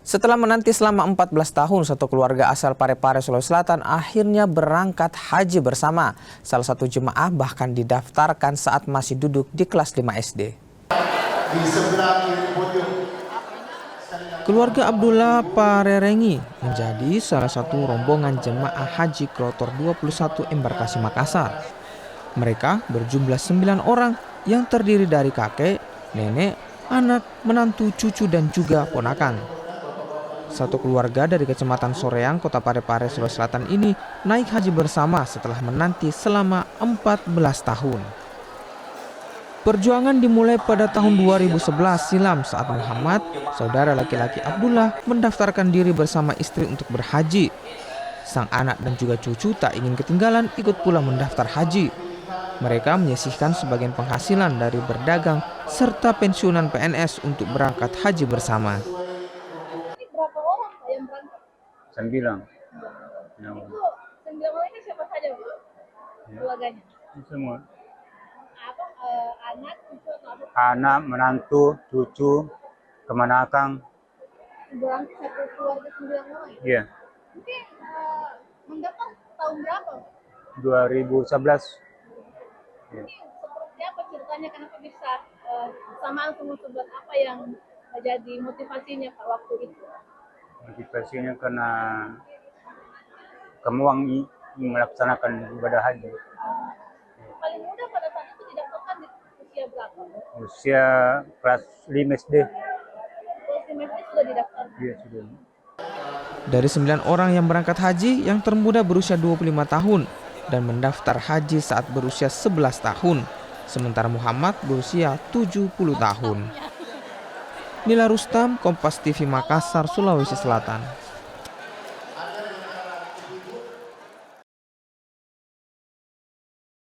Setelah menanti selama 14 tahun, satu keluarga asal Parepare, Sulawesi Selatan akhirnya berangkat haji bersama. Salah satu jemaah bahkan didaftarkan saat masih duduk di kelas 5 SD. Keluarga Abdullah Parerengi menjadi salah satu rombongan jemaah haji kloter 21 embarkasi Makassar. Mereka berjumlah 9 orang yang terdiri dari kakek, nenek, anak, menantu, cucu, dan juga ponakan. Satu keluarga dari Kecamatan Soreang, Kota Parepare, Sulawesi Selatan ini naik haji bersama setelah menanti selama 14 tahun. Perjuangan dimulai pada tahun 2011 silam saat Muhammad, saudara laki-laki Abdullah, mendaftarkan diri bersama istri untuk berhaji. Sang anak dan juga cucu tak ingin ketinggalan ikut pula mendaftar haji. Mereka menyisihkan sebagian penghasilan dari berdagang serta pensiunan PNS untuk berangkat haji bersama. Berapa orang Pak yang berangkat? 9. Itu 9 orang ini siapa saja Bu? Keluarganya? Semua. Apa anak, cucu atau apa? Anak, menantu, cucu, kemanakang. Berangkat satu keluarga 9 orang ya? Iya. Mungkin mendaftar tahun berapa? 2011. Ini seperti apa ceritanya, kenapa bisa samaan semua buat apa yang jadi motivasinya Pak waktu itu? Motivasinya karena kemauan melaksanakan ibadah haji. Paling muda pada saat itu didaftarkan di usia berapa? Usia kelas 5 SD. Kelas 5 SD sudah didaftar? Iya, sudah. Dari 9 orang yang berangkat haji, yang termuda berusia 25 tahun dan mendaftar haji saat berusia 11 tahun. Sementara Muhammad berusia 70 tahun. Nila Rustam, Kompas TV Makassar, Sulawesi Selatan.